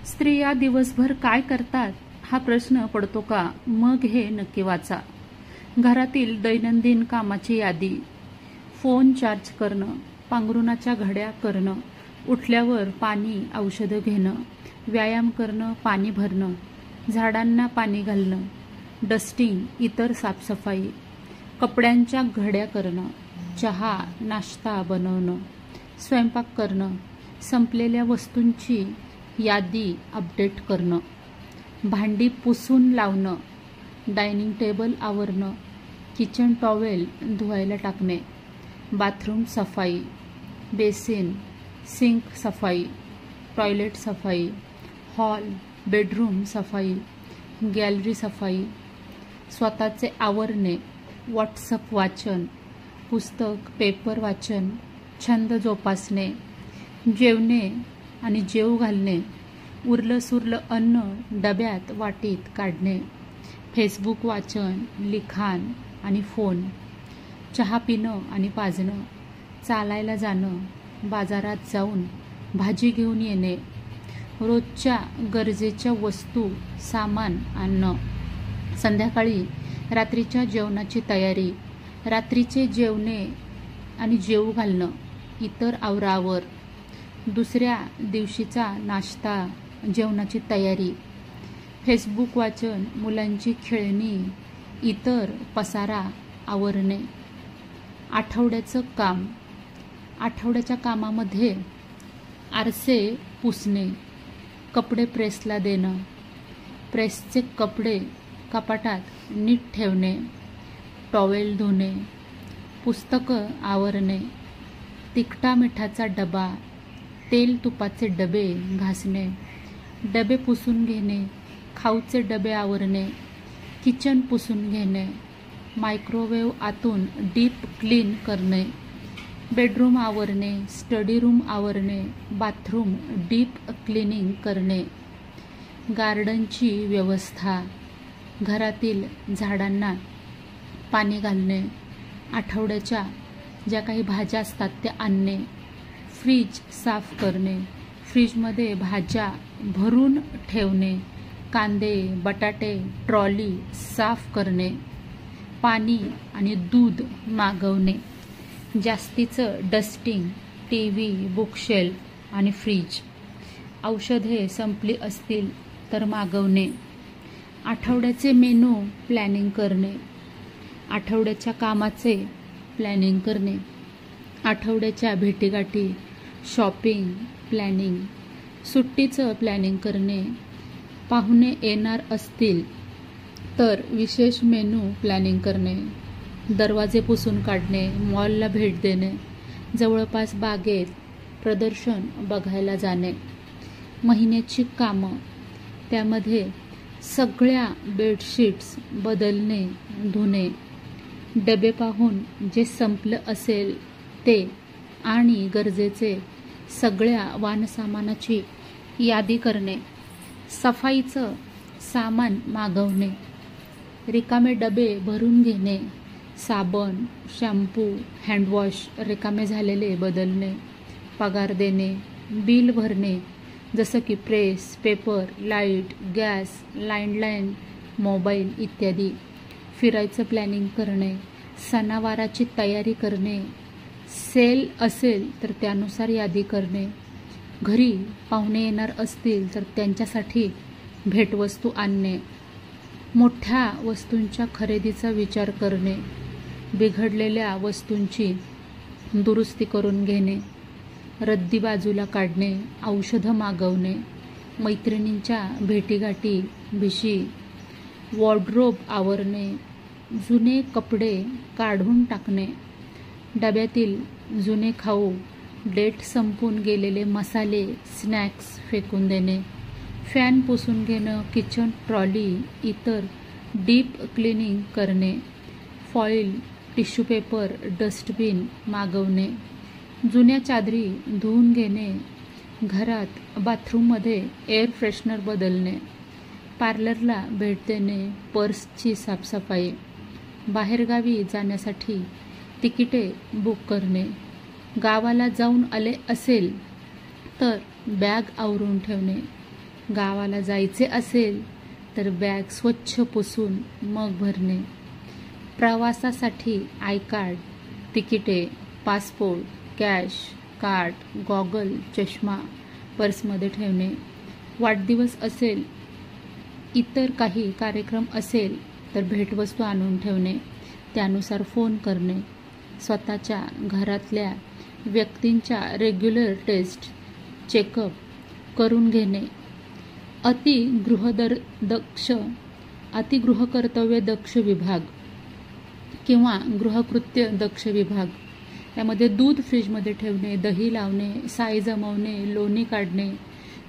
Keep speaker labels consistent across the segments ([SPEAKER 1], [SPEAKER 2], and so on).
[SPEAKER 1] स्त्रिया दिवसभर काय करतात हा प्रश्न पडतो का? मग हे नक्की वाचा. घरातील दैनंदिन कामाची यादी. फोन चार्ज करणं, पांघरुणाच्या घड्या करणं, उठल्यावर पाणी औषधं घेणं, व्यायाम करणं, पाणी भरणं, झाडांना पाणी घालणं, डस्टिंग, इतर साफसफाई, कपड्यांच्या घड्या करणं, चहा नाश्ता बनवणं, स्वयंपाक करणं, संपलेल्या वस्तूंची यादी अपडेट करणं, भांडी पुसून लावणं, डायनिंग टेबल आवरणं, किचन टॉवेल धुवायला टाकणे, बाथरूम सफाई, बेसिन, सिंक सफाई, टॉयलेट सफाई, हॉल, बेडरूम सफाई, गॅलरी सफाई, स्वतःचे आवरणे, व्हॉट्सअप वाचन, पुस्तक पेपर वाचन, छंद जोपासणे, जेवणे आणि जेवू घालणे, उरलं सुरलं अन्न डब्यात वाटीत काढणे, फेसबुक वाचन, लिखाण आणि फोन, चहा पिणं आणि पाजणं, चालायला जाणं, बाजारात जाऊन भाजी घेऊन येणे, रोजच्या गरजेच्या वस्तू सामान आणणं, संध्याकाळी रात्रीच्या जेवणाची तयारी, रात्रीचे जेवणे आणि जेवू घालणं, इतर आवरावर, दुसऱ्या दिवशीचा नाश्ता, जेवणाची तयारी, फेसबुक वाचन, मुलांची खेळणी, इतर पसारा आवरणे. आठवड्याचं काम. आठवड्याच्या कामामध्ये आरसे पुसणे, कपडे प्रेसला देणं, प्रेसचे कपडे कपाटात नीट ठेवणे, टॉवेल धुणे, पुस्तकं आवरणे, तिखटा मिठाचा डबा, तेल तुपाचे डबे घासणे, डबे पुसून घेणे, खाऊचे डबे आवरणे, किचन पुसून घेणे, मायक्रोवेव्ह आतून डीप क्लीन करणे, बेडरूम आवरणे, स्टडी रूम आवरणे, बाथरूम डीप क्लिनिंग करणे, गार्डनची व्यवस्था, घरातील झाडांना पाणी घालणे, आठवड्याच्या ज्या काही भाज्या असतात त्या आणणे, फ्रीज साफ करणे, फ्रीजमध्ये भाज्या भरून ठेवणे, कांदे बटाटे ट्रॉली साफ करणे, पाणी आणि दूध मागवणे, जास्तीचं डस्टिंग, टीव्ही, बुकशेल्फ आणि फ्रीज, औषधे संपली असतील तर मागवणे, आठवड्याचे मेनू प्लॅनिंग करणे, आठवड्याच्या कामाचे प्लॅनिंग करणे, आठवड्याच्या भेटीगाठी, शॉपिंग प्लॅनिंग, सुट्टीचं प्लॅनिंग करणे, पाहुणे येणार असतील तर विशेष मेनू प्लॅनिंग करणे, दरवाजे पुसून काढणे, मॉलला भेट देणे, जवळपास बागेत प्रदर्शन बघायला जाणे, महिन्याची कामं, त्यामध्ये सगळ्या बेडशीट्स बदलणे धुणे, डबे पाहून जे संपलं असेल ते आणि गरजेचे सगळ्या वाणसामानाची यादी करणे, सफाईचं सामान मागवणे, रिकामे डबे भरून घेणे, साबण शॅम्पू हँडवॉश रिकामे झालेले बदलणे, पगार देणे, बिल भरणे जसं की press paper light gas landline mobile इत्यादी, फिरायचं प्लॅनिंग करणे, सणावाराची तयारी करणे, सेल असेल तर त्यानुसार यादी करणे, घरी पाहुणे येणार असतील तर त्यांच्यासाठी भेटवस्तू आणणे, मोठ्या वस्तूंच्या खरेदीचा विचार करणे, बिघडलेल्या वस्तूंची दुरुस्ती करून घेणे, रद्दी बाजूला काढणे, औषधं मागवणे, मैत्रिणींच्या भेटीगाठी भिशी, वॉर्डरोब आवरणे, जुने कपडे काढून टाकणे, डब्यातील जुने खाऊ, डेट संपून गेलेले मसाले स्नॅक्स फेकून देणे, फॅन पुसून घेणं, किचन ट्रॉली इतर डीप क्लिनिंग करणे, फॉईल टिश्यू पेपर डस्टबिन मागवणे, जुन्या चादरी धुवून घेणे, घरात बाथरूममध्ये एअर फ्रेशनर बदलणे, पार्लरला भेट देणे, पर्सची साफसफाई, बाहेरगावी जाण्यासाठी तिकिटे बुक करणे, गावाला जाऊन आले असेल तर बॅग आवरून ठेवणे, गावाला जायचे असेल तर बॅग स्वच्छ पुसून मग भरणे. प्रवासासाठी आय कार्ड, तिकिटे, पासपोर्ट, कॅश, कार्ड, गॉगल, चष्मा पर्समध्ये ठेवणे. वाढदिवस असेल, इतर काही कार्यक्रम असेल तर भेटवस्तू आणून ठेवणे. त्यानुसार फोन करणे. स्वतःच्या घरातल्या व्यक्तींच्या रेग्युलर टेस्ट, चेकअप करून घेणे. अतिगृहकर्तव्य दक्ष विभाग किंवा गृहकृत्य दक्ष विभाग, त्यामध्ये दूध फ्रीजमध्ये ठेवणे, दही लावणे, साय जमवणे, लोणी काढणे,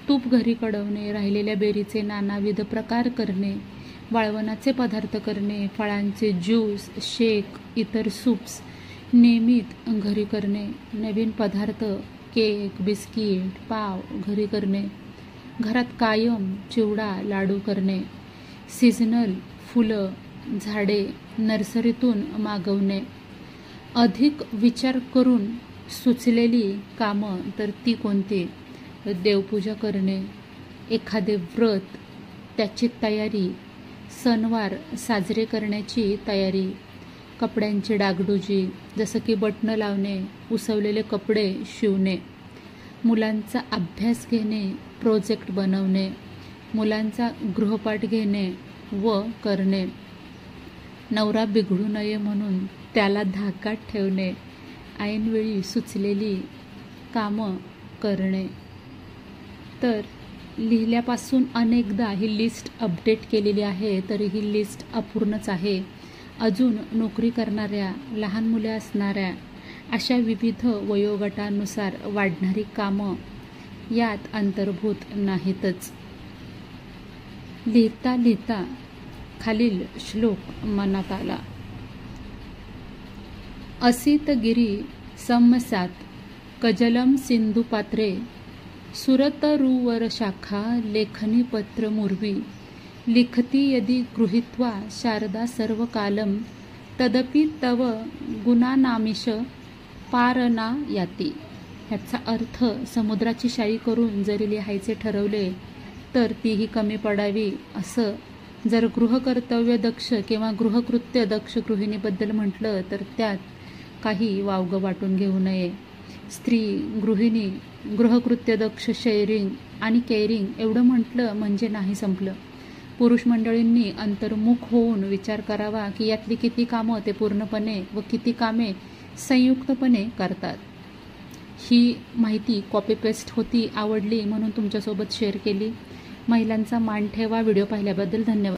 [SPEAKER 1] तूप घरी कढवणे, राहिलेल्या बेरीचे नानाविध प्रकार करणे, वाळवणाचे पदार्थ करणे, फळांचे ज्यूस, शेक, इतर सूप्स नियमित घरी करणे, नवीन पदार्थ, केक, बिस्किट, पाव घरी करणे, घरात कायम चिवडा, लाडू करणे, सीझनल फुलं, झाडे नर्सरीतून मागवणे. अधिक विचार करून सुचलेली कामं तर ती कोणती? देवपूजा करणे, एखादे व्रत, त्याची तयारी, सणवार साजरे करण्याची तयारी, कपड्यांची डागडुजी जसं की बटणं लावणे, उसवलेले कपडे शिवणे, मुलांचा अभ्यास घेणे, प्रोजेक्ट बनवणे, मुलांचा गृहपाठ घेणे व करणे, नवरा बिघडू नये म्हणून त्याला धाकात ठेवणे, ऐनवेळी सुचलेली कामं करणे. तर लिहिल्यापासून अनेकदा ही लिस्ट अपडेट केलेली आहे, तरी ही लिस्ट अपूर्णच आहे. अजून नोकरी करणाऱ्या, लहान मुले असणाऱ्या, अशा विविध वयोगटानुसार वाढणारी कामं यात अंतर्भूत नाहीतच. लिहिता लिहिता खालील श्लोक मनात आला. असित गिरी सम्मसात कजलम सिंधू पात्रे सुरतरुवर शाखा लेखनी पत्र मुर्वी लिखती यदि गृहीत्वा शारदा सर्व कालम तदपि तव गुणानामिष पारना याती. ह्याचा अर्थ, समुद्राची शाई करून जरी लिहायचे ठरवले तर तीही कमी पडावी. असं जर गृहकर्तव्य दक्ष किंवा गृहकृत्य दक्ष गृहिणीबद्दल म्हटलं तर त्यात काही वावगं वाटून घेऊ नये. स्त्री, गृहिणी, गृहकृत्य दक्ष, शेअरिंग आणि केअरिंग एवढं म्हटलं म्हणजे नाही संपलं. पुरुष मंडळींनी अंतर्मुख होऊन विचार करावा की यातली किती कामं ते पूर्णपणे व किती कामे संयुक्तपणे करतात. ही माहिती कॉपी पेस्ट होती, आवडली म्हणून तुमच्यासोबत शेअर केली. महिलांचा मान ठेवा. व्हिडिओ पाहिल्याबद्दल धन्यवाद.